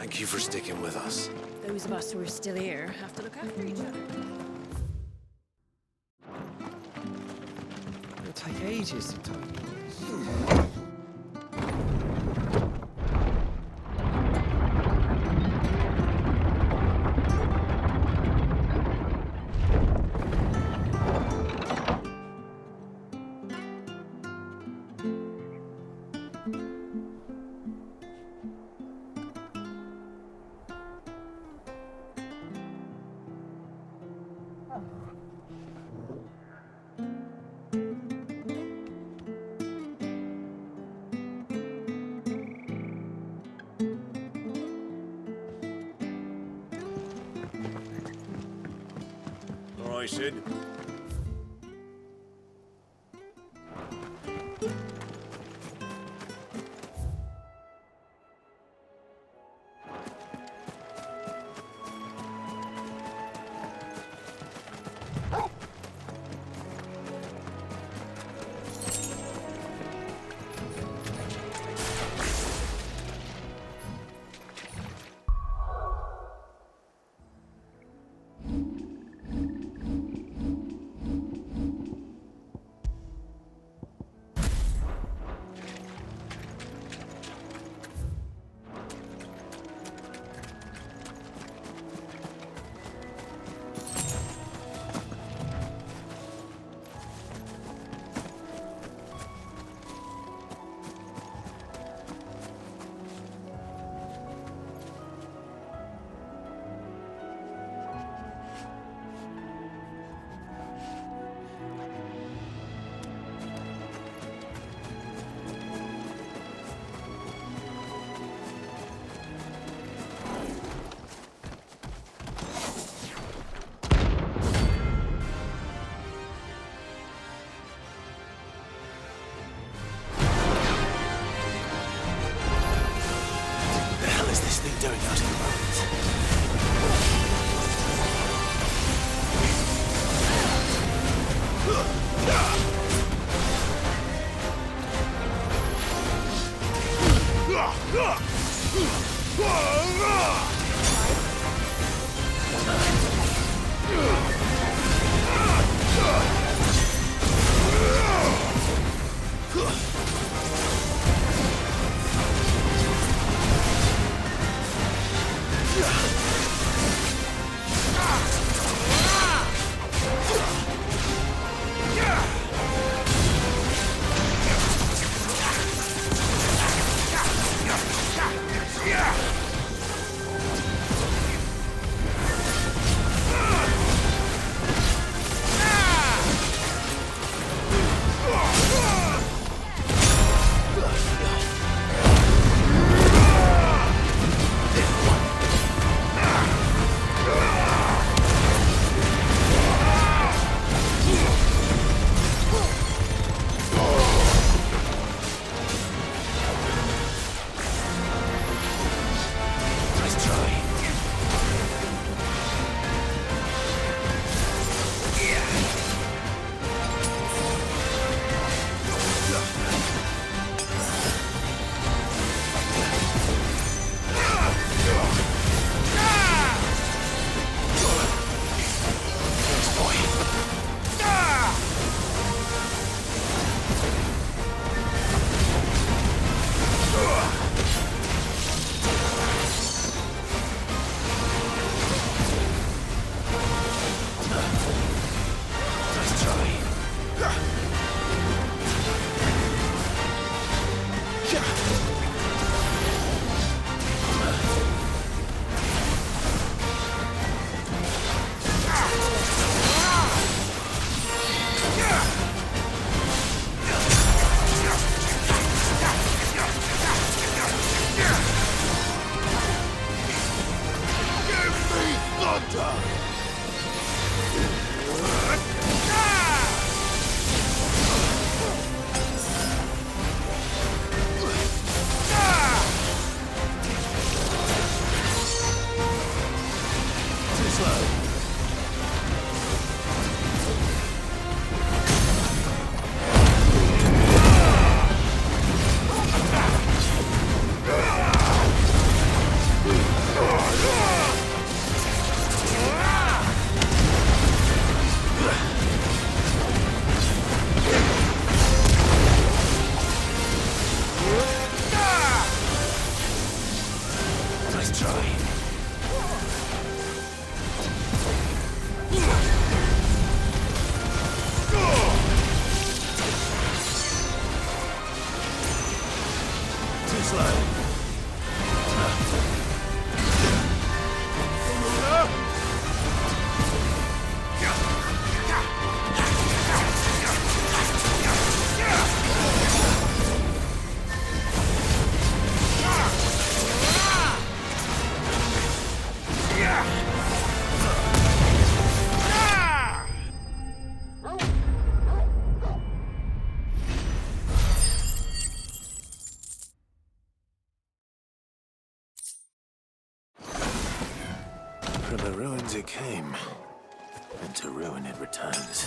Thank you for sticking with us. Those of us who are still here have to look after each other. It'll take ages to tell you. All right, Sid. Doing out in the mountains. slow. From the ruins it came, and to ruin it returns.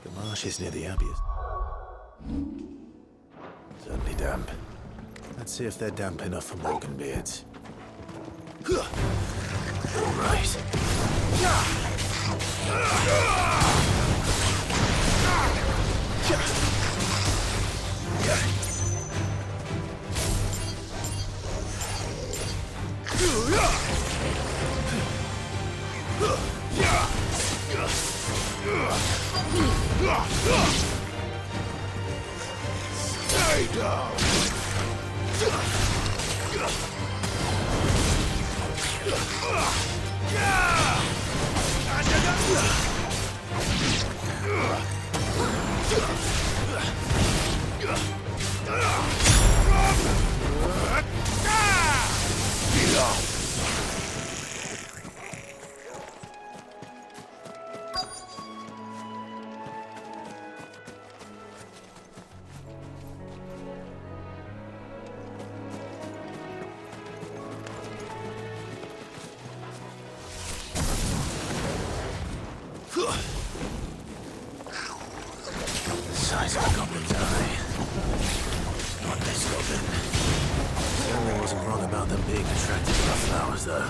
The marsh is near the abbey. Certainly damp. Let's see if they're damp enough for Morgan beards. All right. Stay down. The size of a goblin's eye. Not this goblin. Certainly wasn't wrong about them being attracted to the flowers, though.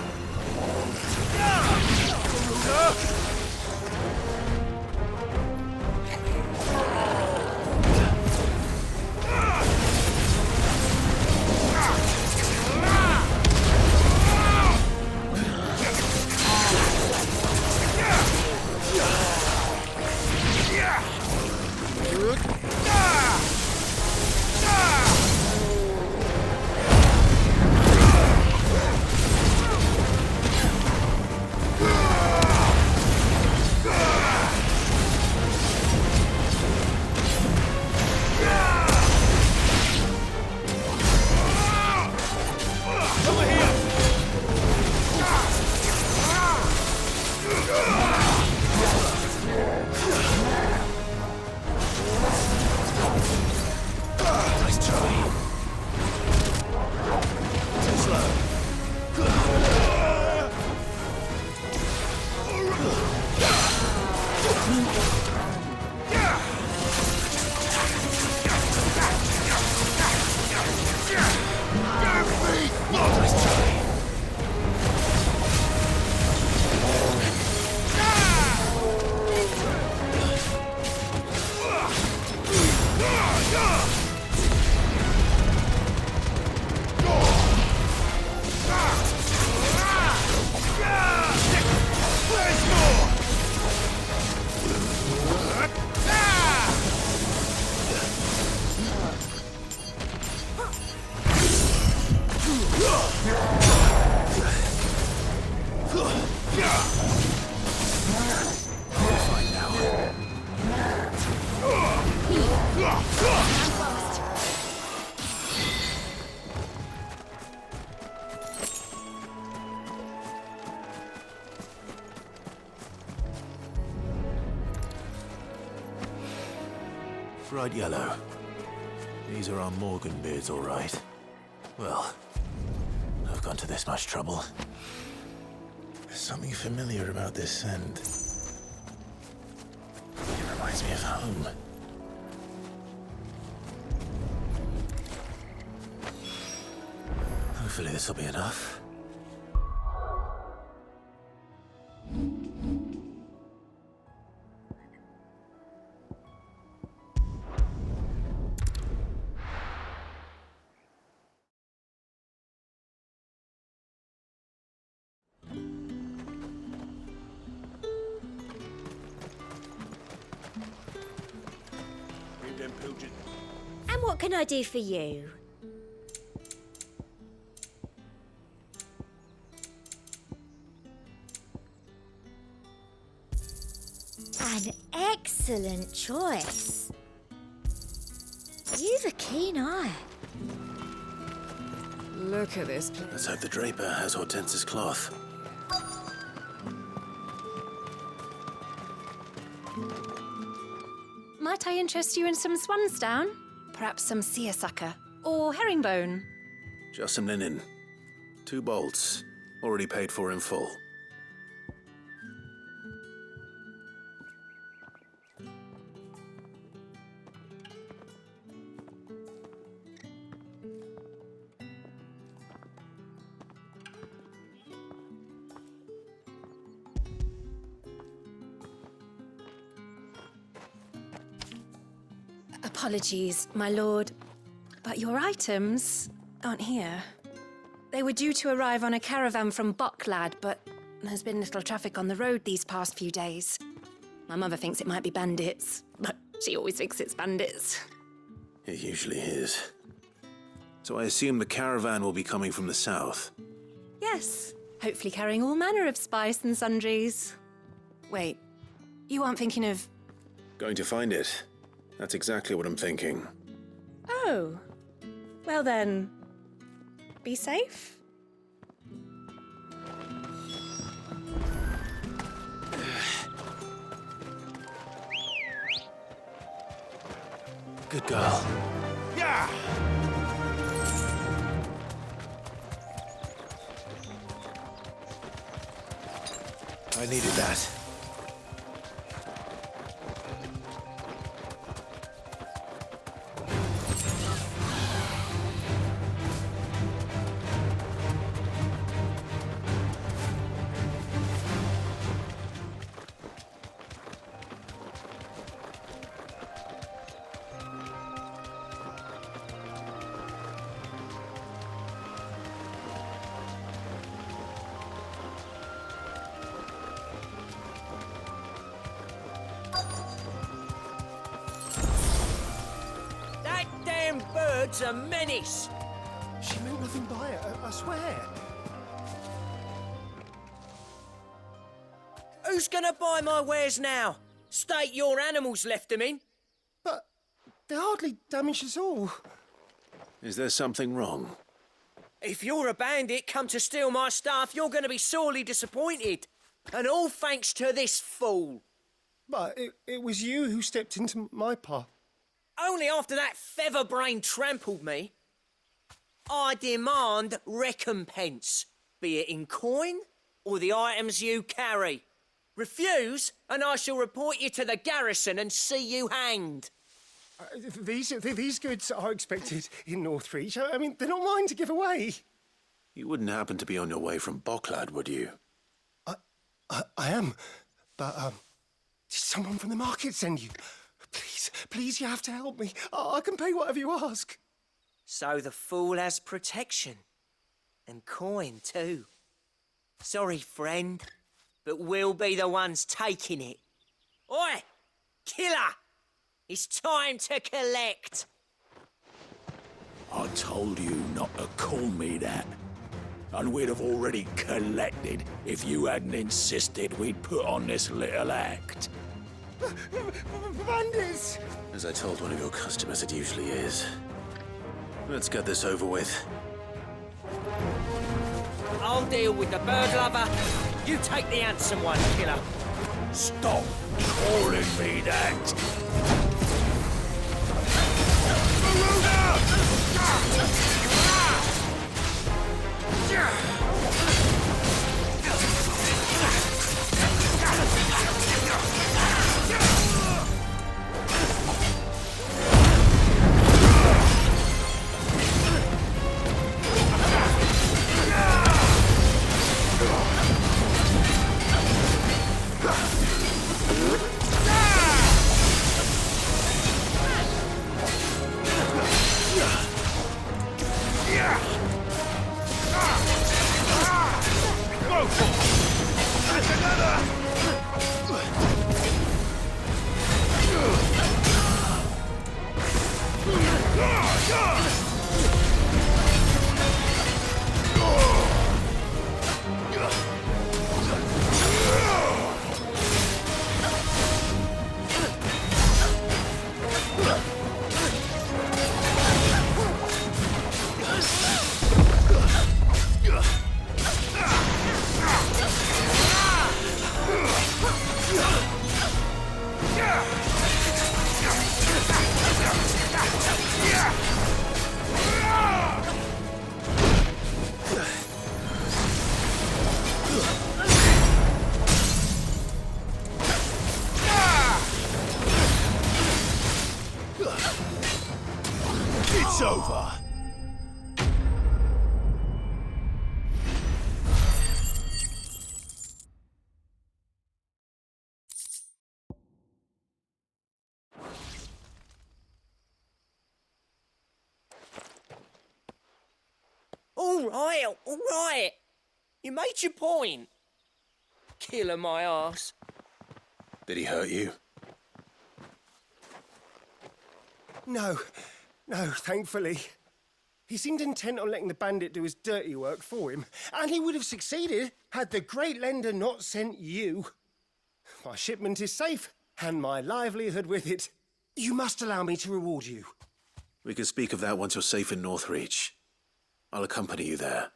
Bright yellow. These are our Morgan beards, all right. Well, I've gone to this much trouble. There's something familiar about this scent. It reminds me of home. Hopefully this will be enough. And what can I do for you? An excellent choice. You've a keen eye. Look at this place. Let's hope the draper has Hortense's cloth. Might I interest you in some swansdown? Perhaps some seersucker or herringbone? Just some linen. 2 bolts. Already paid for in full. Apologies, my lord, but your items aren't here. They were due to arrive on a caravan from Bocklad, but there's been little traffic on the road these past few days. My mother thinks it might be bandits, but she always thinks it's bandits. It usually is. So I assume the caravan will be coming from the south. Yes, hopefully carrying all manner of spice and sundries. Wait, you aren't thinking of... Going to find it. That's exactly what I'm thinking. Oh, well then, be safe. Good girl. Yeah! I needed that. That damn bird's a menace! She meant nothing by it, I swear. Who's gonna buy my wares now? State your animals left them in. But they hardly damaged us all. Is there something wrong? If you're a bandit come to steal my stuff, you're gonna be sorely disappointed. And all thanks to this fool. But it was you who stepped into my path. Only after that featherbrain trampled me. I demand recompense, be it in coin or the items you carry. Refuse, and I shall report you to the garrison and see you hanged. These goods are expected in Northreach. I mean, they're not mine to give away. You wouldn't happen to be on your way from Bocklad, would you? I am, but did someone from the market send you? Please, you have to help me. I can pay whatever you ask. So the fool has protection. And coin, too. Sorry, friend, but we'll be the ones taking it. Oi! Killer! It's time to collect! I told you not to call me that. And we'd have already collected if you hadn't insisted we'd put on this little act. Bandits! As I told one of your customers, it usually is. Let's get this over with. I'll deal with the bird lover. You take the handsome one, killer. Stop calling me that. all right. You made your point. Killer my arse. Did he hurt you? No, thankfully. He seemed intent on letting the bandit do his dirty work for him, and he would have succeeded had the great lender not sent you. My shipment is safe, and my livelihood with it. You must allow me to reward you. We can speak of that once you're safe in Northreach. I'll accompany you there.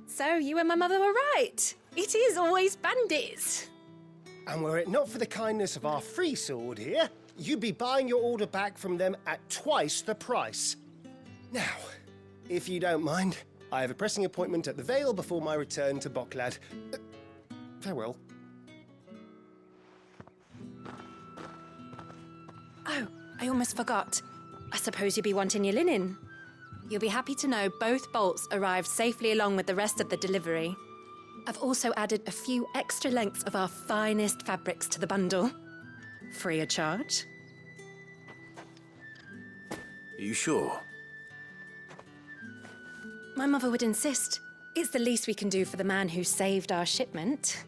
So you and my mother were right. It is always bandits. And were it not for the kindness of our free sword here, you'd be buying your order back from them at twice the price. Now, if you don't mind, I have a pressing appointment at the Vale before my return to Bocklad. Farewell. Oh, I almost forgot. I suppose you'll be wanting your linen. You'll be happy to know both bolts arrived safely along with the rest of the delivery. I've also added a few extra lengths of our finest fabrics to the bundle. Free of charge. Are you sure? My mother would insist. It's the least we can do for the man who saved our shipment.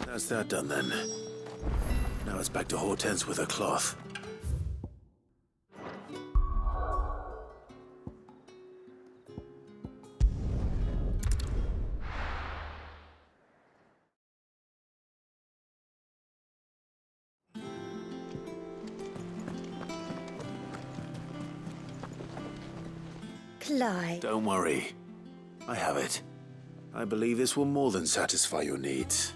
That's that done then. Now it's back to Hortense with her cloth. Clive. Don't worry. I have it. I believe this will more than satisfy your needs.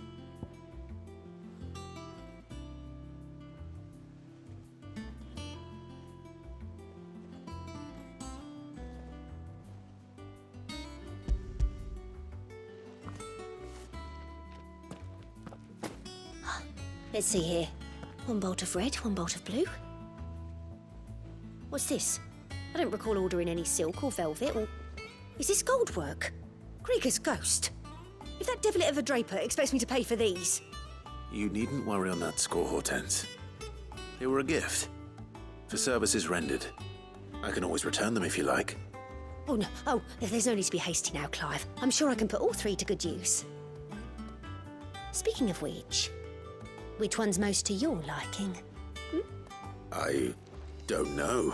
Let's see here. One bolt of red, one bolt of blue. What's this? I don't recall ordering any silk or velvet or... Is this gold work? Krieger's ghost. If that devilet of a draper expects me to pay for these... You needn't worry on that score, Hortense. They were a gift. For services rendered. I can always return them if you like. Oh, no. Oh, there's no need to be hasty now, Clive. I'm sure I can put all three to good use. Speaking of which one's most to your liking? I don't know.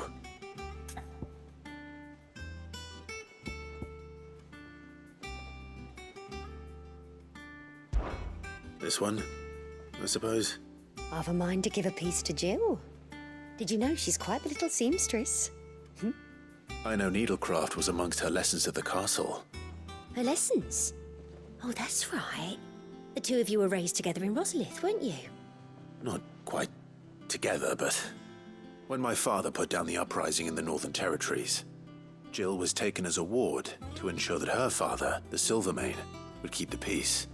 This one, I suppose. I've a mind to give a piece to Jill. Did you know she's quite a little seamstress? I know needlecraft was amongst her lessons at the castle. Her lessons? Oh, that's right. The two of you were raised together in Rosalith, weren't you? Not quite together, but when my father put down the uprising in the Northern Territories, Jill was taken as a ward to ensure that her father, the Silvermane, would keep the peace.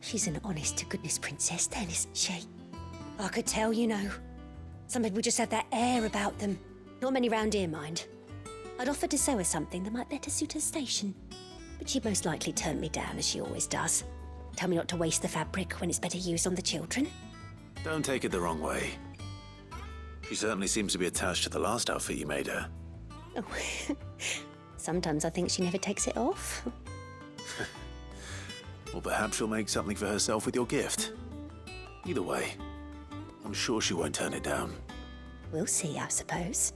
She's an honest-to-goodness princess then, isn't she? I could tell, you know. Some people just have that air about them. Not many round here, mind. I'd offered to sew her something that might better suit her station. But she'd most likely turn me down, as she always does. Tell me not to waste the fabric when it's better used on the children. Don't take it the wrong way. She certainly seems to be attached to the last outfit you made her. Oh, sometimes I think she never takes it off. Or perhaps she'll make something for herself with your gift. Either way, I'm sure she won't turn it down. We'll see, I suppose.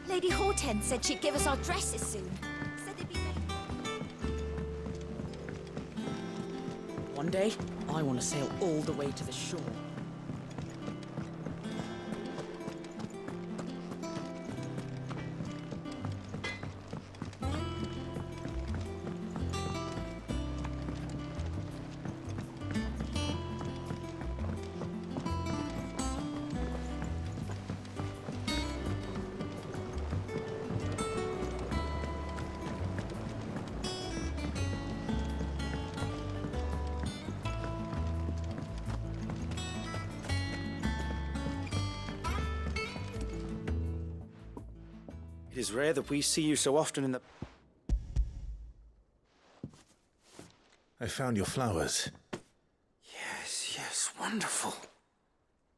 Lady Hortense said she'd give us our dresses soon. Said they'd be made... One day, I want to sail all the way to the shore. It is rare that we see you so often in the... I found your flowers. Yes, wonderful.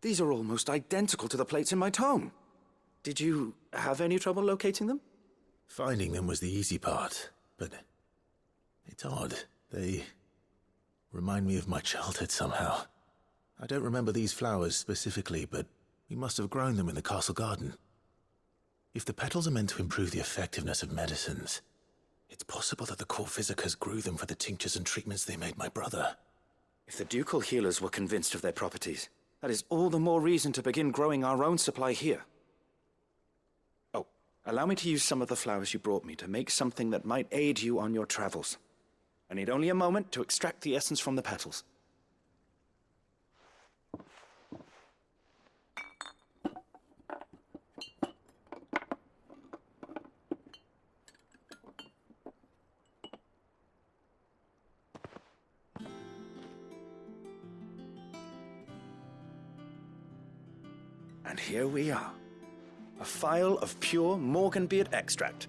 These are almost identical to the plates in my tome. Did you have any trouble locating them? Finding them was the easy part, but it's odd. They remind me of my childhood somehow. I don't remember these flowers specifically, but we must have grown them in the castle garden. If the petals are meant to improve the effectiveness of medicines, it's possible that the court physicers grew them for the tinctures and treatments they made my brother. If the ducal healers were convinced of their properties, that is all the more reason to begin growing our own supply here. Oh, allow me to use some of the flowers you brought me to make something that might aid you on your travels. I need only a moment to extract the essence from the petals. And here we are. A phial of pure Morganbeard extract.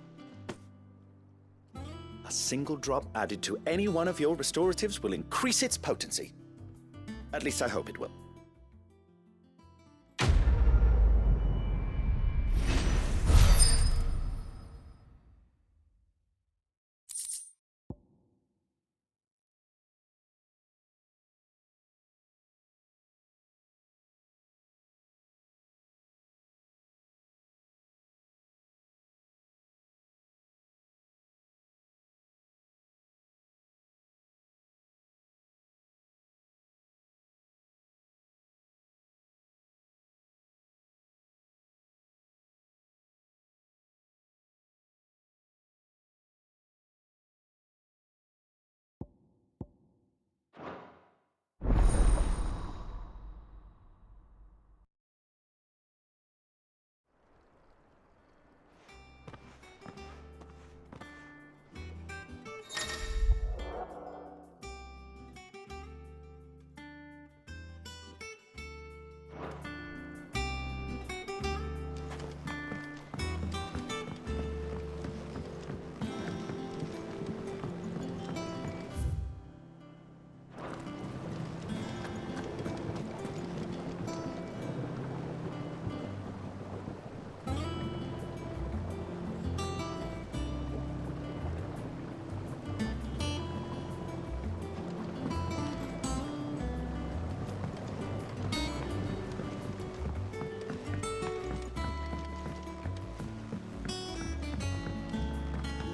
A single drop added to any one of your restoratives will increase its potency. At least I hope it will.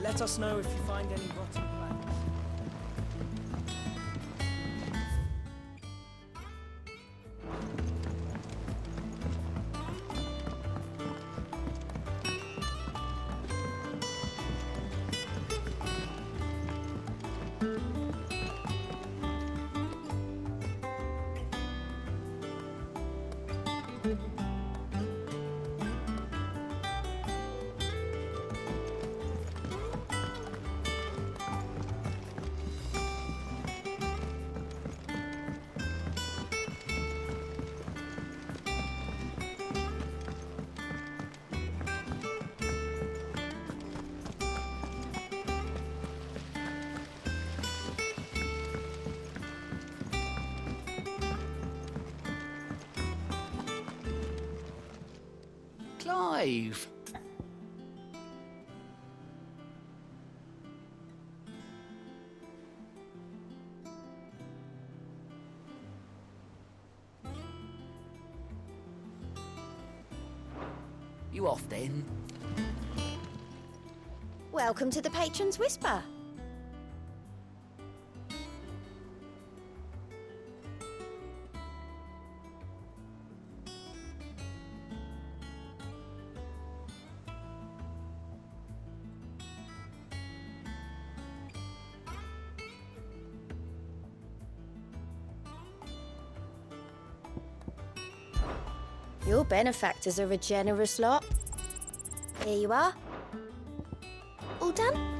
Let us know if you find any rotten plants. Clive! You off then? Welcome to the Patron's Whisper. Your benefactors are a generous lot. Here you are. All done?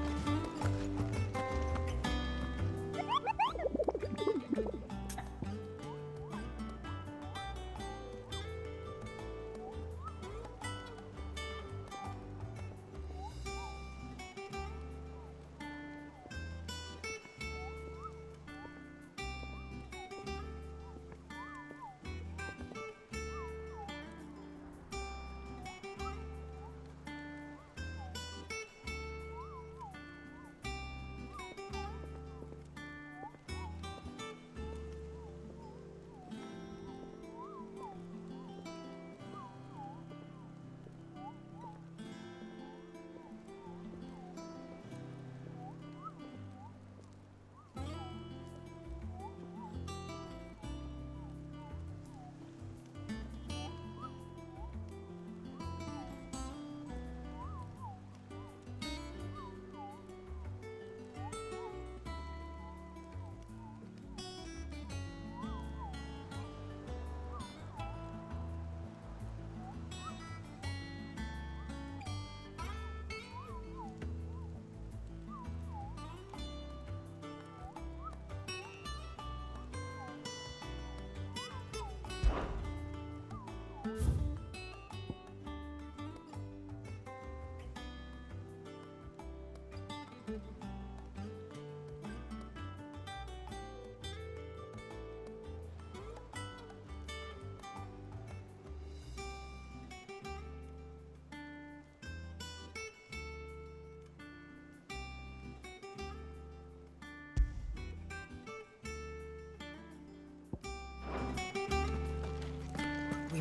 We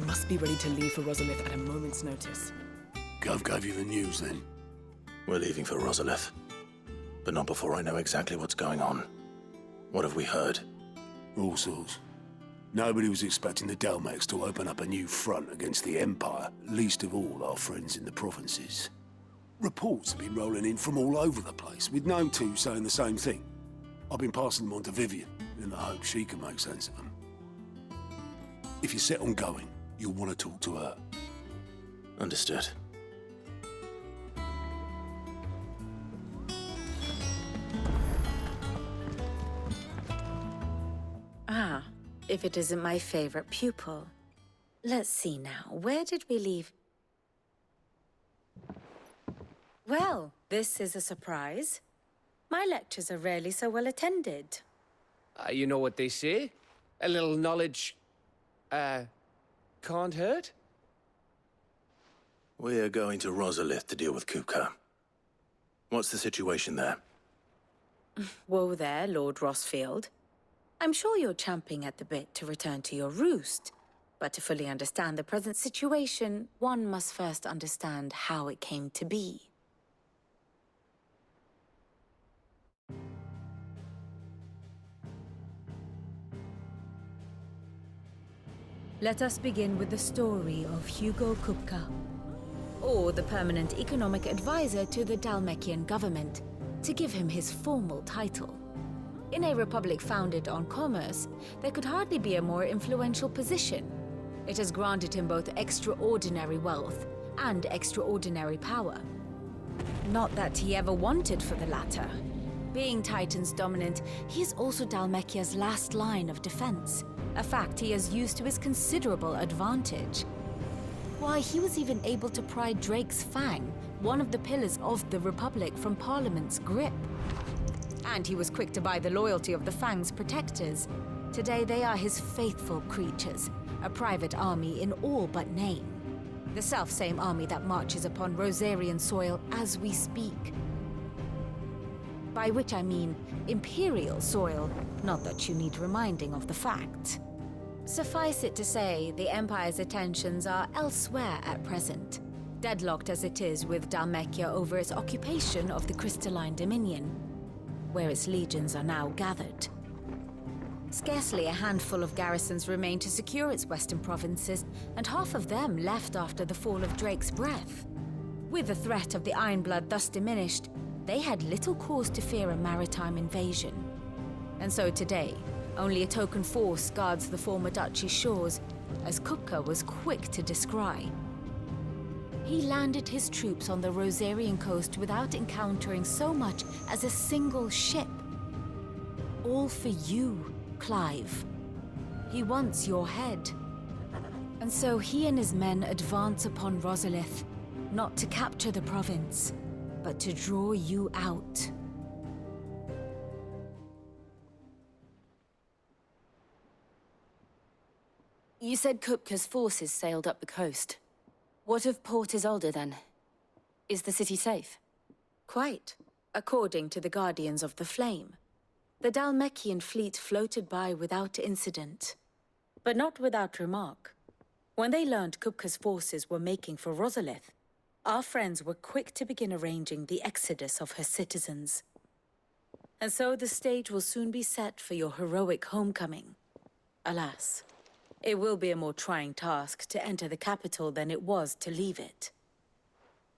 must be ready to leave for Rosalith at a moment's notice. Gov gave you the news then? We're leaving for Rosalith. But not before I know exactly what's going on. What have we heard? All sorts. Nobody was expecting the Dalmex to open up a new front against the Empire, least of all our friends in the provinces. Reports have been rolling in from all over the place, with no two saying the same thing. I've been passing them on to Vivian, in the hope she can make sense of them. If you're set on going, you'll want to talk to her. Understood. Ah, if it isn't my favorite pupil. Let's see now, where did we leave? Well, this is a surprise. My lectures are rarely so well attended. You know what they say? A little knowledge, can't hurt? We're going to Rosalith to deal with Kupka. What's the situation there? Whoa there, Lord Rossfield. I'm sure you're champing at the bit to return to your roost. But to fully understand the present situation, one must first understand how it came to be. Let us begin with the story of Hugo Kupka, or the permanent economic advisor to the Dalmekian government, to give him his formal title. In a republic founded on commerce, there could hardly be a more influential position. It has granted him both extraordinary wealth and extraordinary power. Not that he ever wanted for the latter. Being Titan's dominant, he is also Dalmekia's last line of defense, a fact he has used to his considerable advantage. Why, he was even able to pry Drake's Fang, one of the pillars of the Republic, from Parliament's grip. And he was quick to buy the loyalty of the Fang's protectors. Today they are his faithful creatures, a private army in all but name. The self-same army that marches upon Rosarian soil as we speak. By which I mean Imperial soil, not that you need reminding of the fact. Suffice it to say, the Empire's attentions are elsewhere at present, deadlocked as it is with Dalmekia over its occupation of the Crystalline Dominion, where its legions are now gathered. Scarcely a handful of garrisons remain to secure its western provinces, and half of them left after the fall of Drake's Breath. With the threat of the Ironblood thus diminished, they had little cause to fear a maritime invasion. And so today, only a token force guards the former duchy's shores, as Kupka was quick to descry. He landed his troops on the Rosarian coast without encountering so much as a single ship. All for you, Clive. He wants your head. And so he and his men advance upon Rosalith, not to capture the province, but to draw you out. You said Kupka's forces sailed up the coast. What of Port Isolde, then? Is the city safe? Quite, according to the Guardians of the Flame. The Dalmekian fleet floated by without incident, but not without remark. When they learned Kupka's forces were making for Rosalith, our friends were quick to begin arranging the exodus of her citizens. And so the stage will soon be set for your heroic homecoming. Alas, it will be a more trying task to enter the capital than it was to leave it.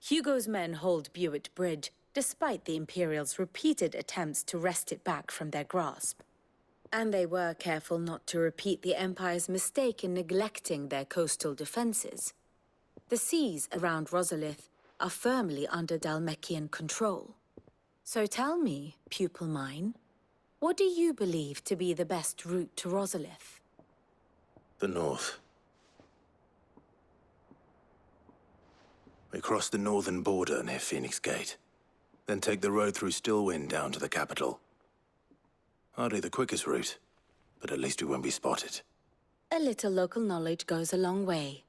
Hugo's men hold Buet Bridge, despite the Imperials' repeated attempts to wrest it back from their grasp. And they were careful not to repeat the Empire's mistake in neglecting their coastal defenses. The seas around Rosalith are firmly under Dalmekian control. So tell me, pupil mine, what do you believe to be the best route to Rosalith? The north. We crossed the northern border near Phoenix Gate. Then take the road through Stillwind down to the capital. Hardly the quickest route, but at least we won't be spotted. A little local knowledge goes a long way.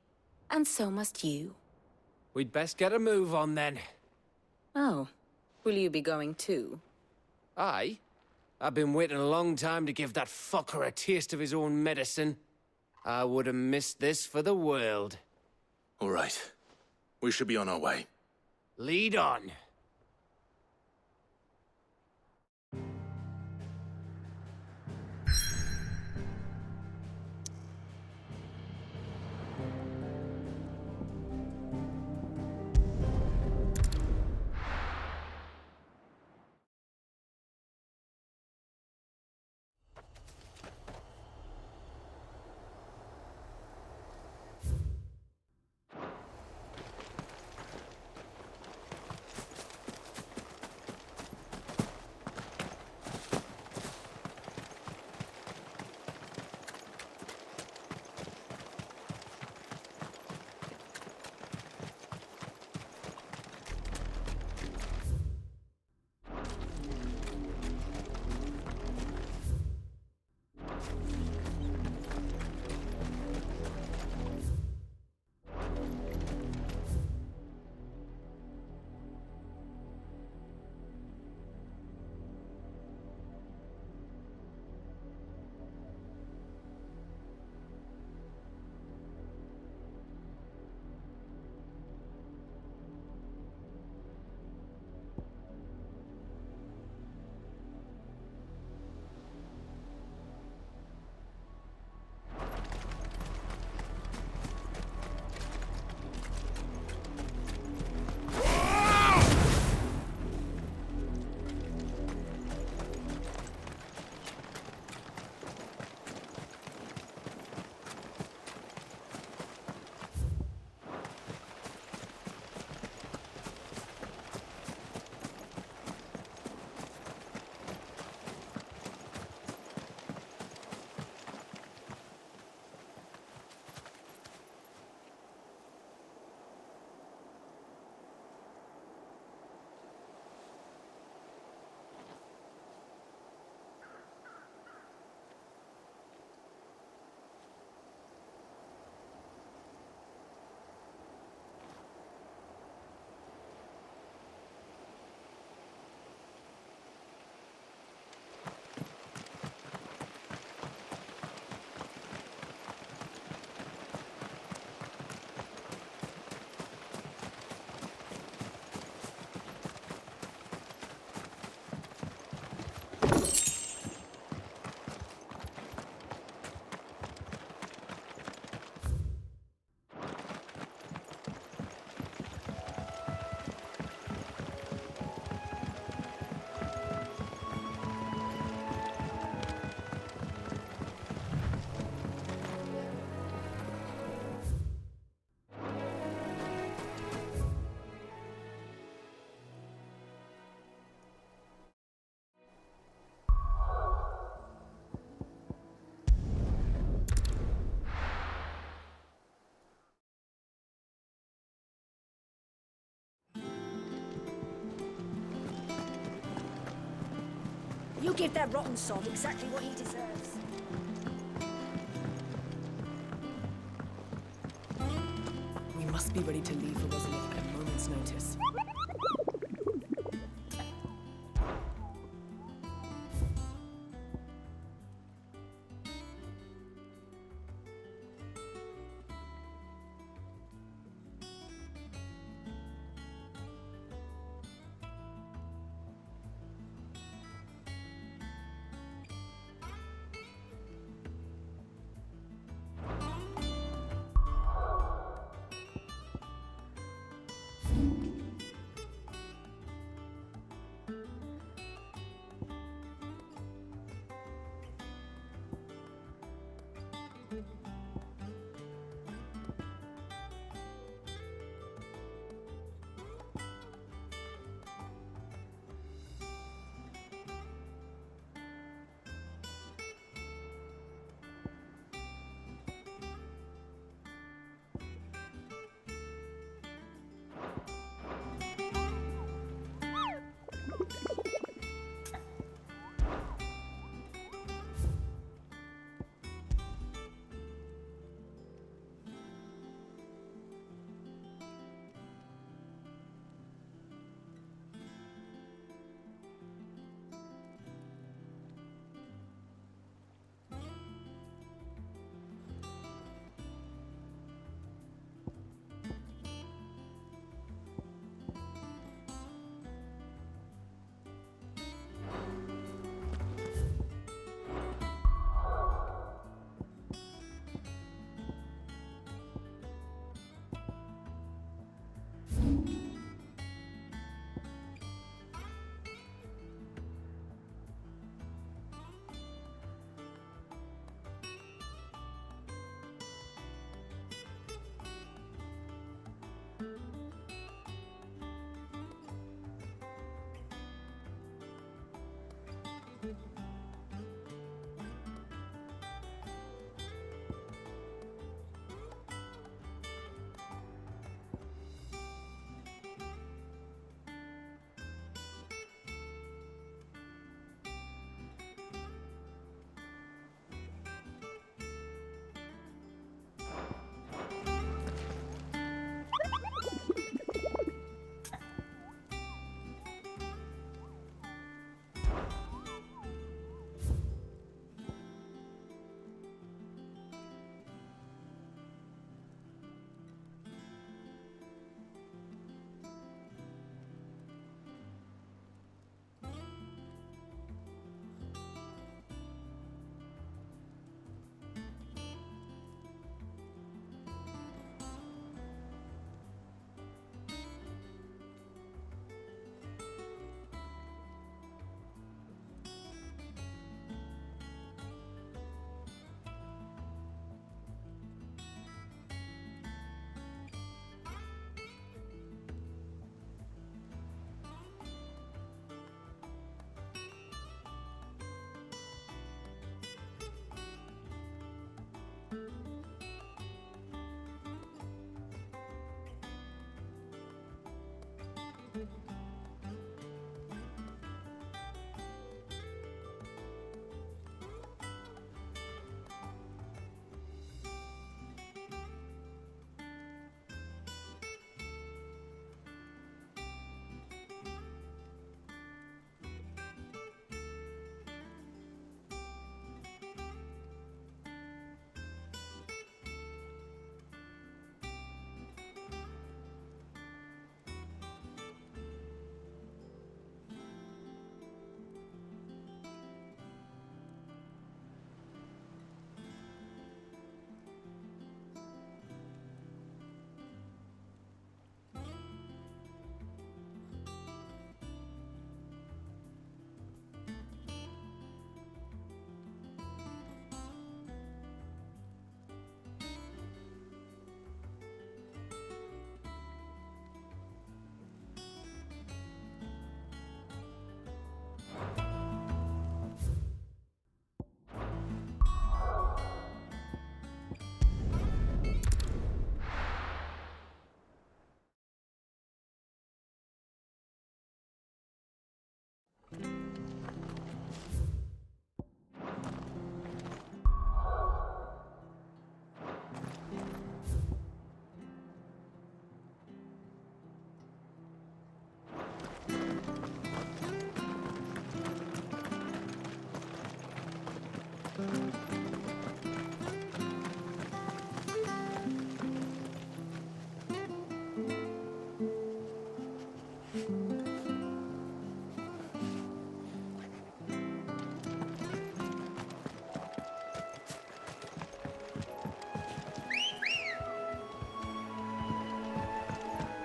And so must you. We'd best get a move on then. Oh, will you be going too? Aye. I've been waiting a long time to give that fucker a taste of his own medicine. I would have missed this for the world. All right. We should be on our way. Lead on. You give that rotten sod exactly what he deserves. We must be ready to leave for Resolute at a moment's notice.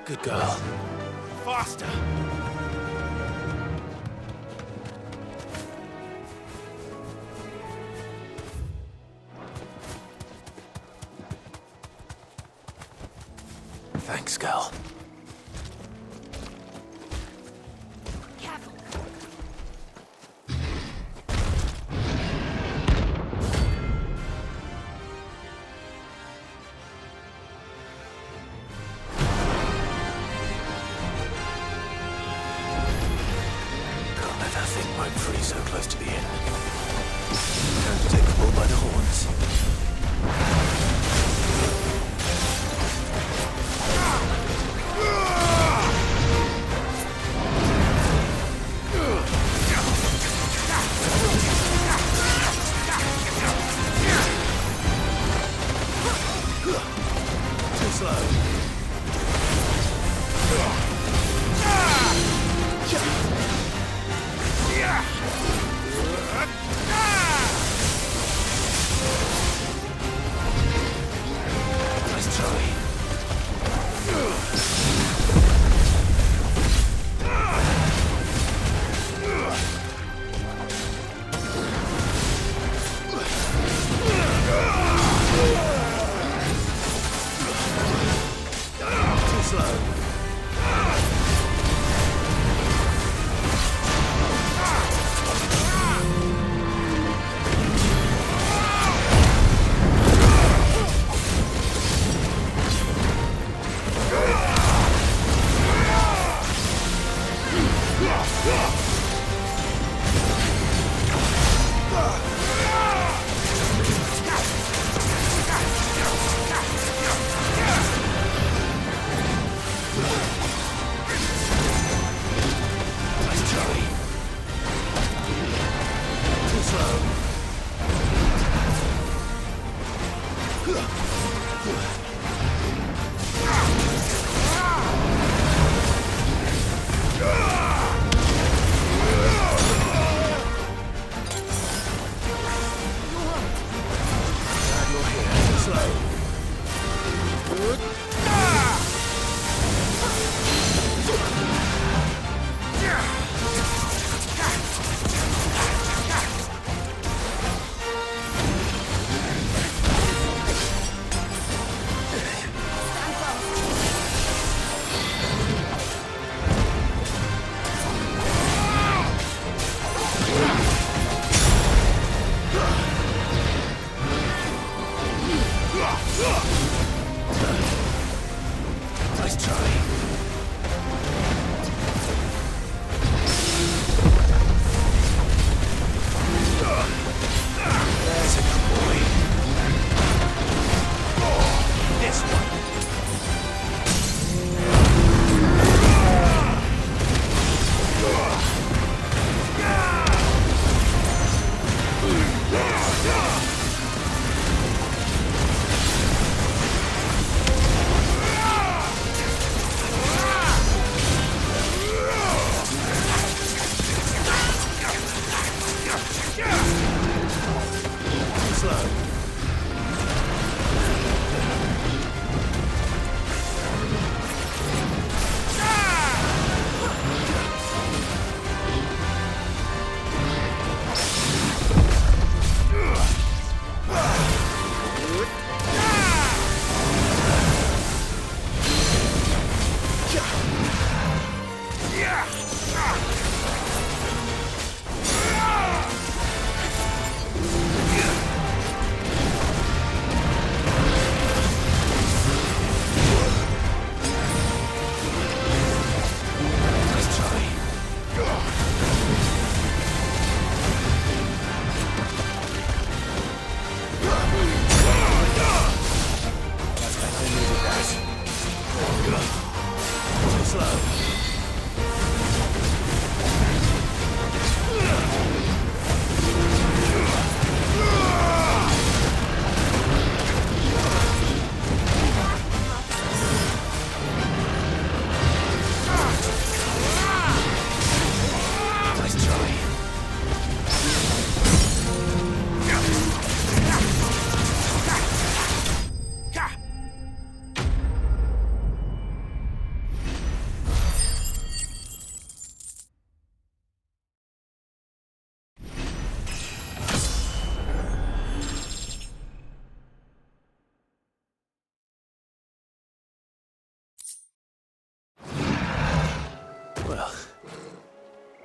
Good girl. Faster! Thanks, girl. So close to the end. Time to take the bull by the horns. Too slow.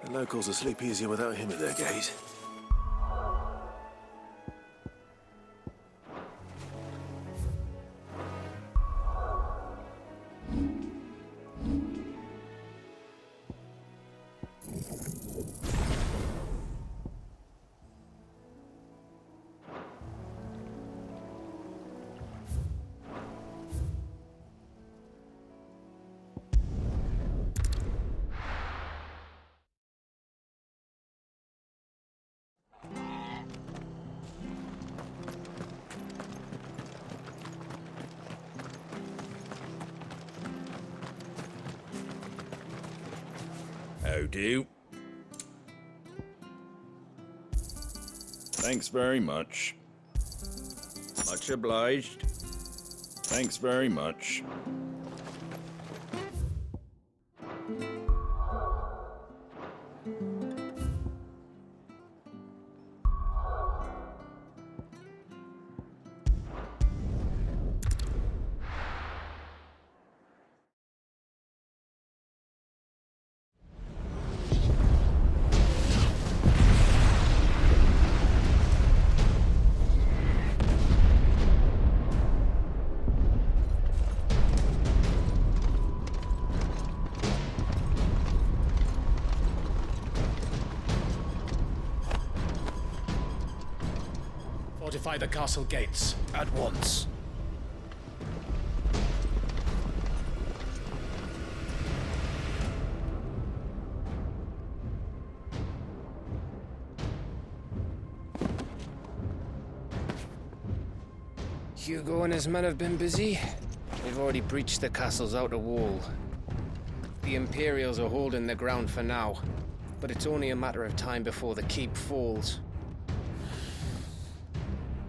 The locals will sleep easier without him at their gate. How do? Thanks very much. Much obliged. Thanks very much. Fortify the castle gates at once. Hugo and his men have been busy. They've already breached the castle's outer wall. The Imperials are holding the ground for now, but it's only a matter of time before the keep falls.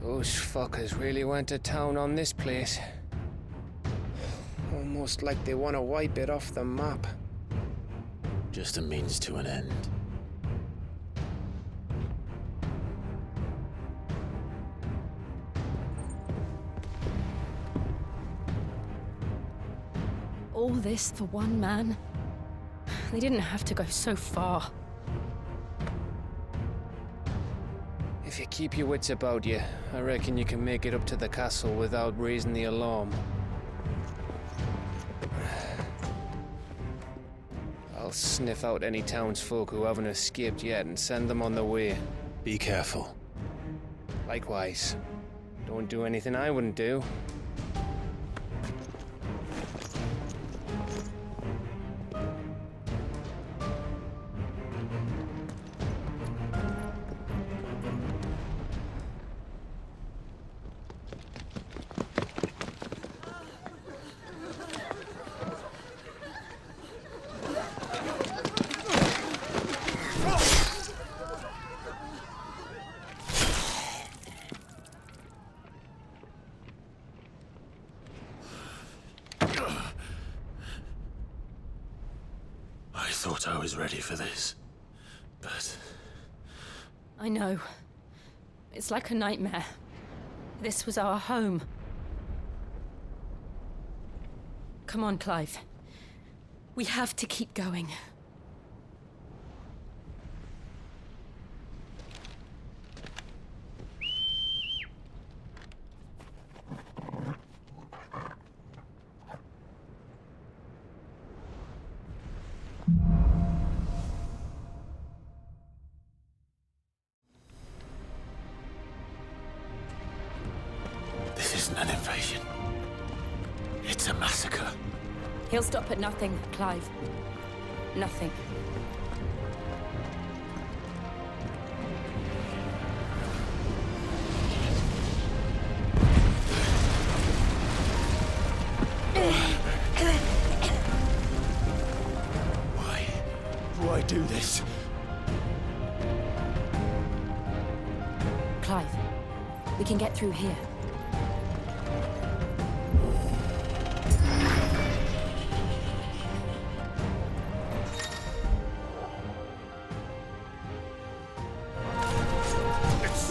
Those fuckers really went to town on this place. Almost like they want to wipe it off the map. Just a means to an end. All this for one man? They didn't have to go so far. If you keep your wits about you, I reckon you can make it up to the castle without raising the alarm. I'll sniff out any townsfolk who haven't escaped yet and send them on their way. Be careful. Likewise. Don't do anything I wouldn't do. I thought I was ready for this, but... I know. It's like a nightmare. This was our home. Come on, Clive. We have to keep going. This isn't an invasion. It's a massacre. He'll stop at nothing, Clive. Nothing. Why do this? Clive, we can get through here.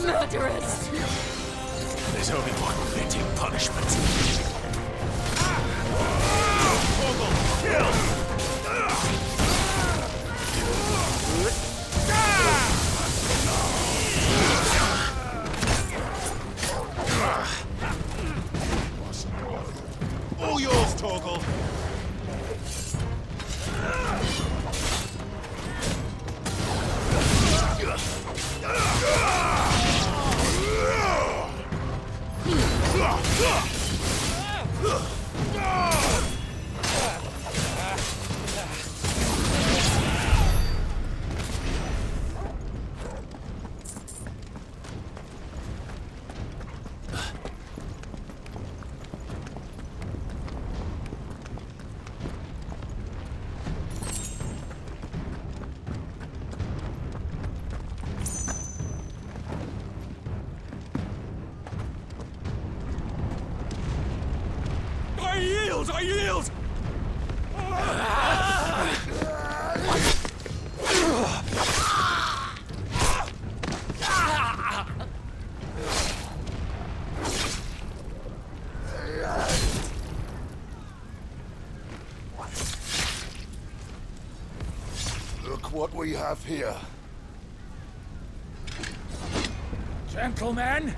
Murderers! There's only one fitting punishment. Kill! All yours, Torgal. I yield! Look what we have here. Gentlemen,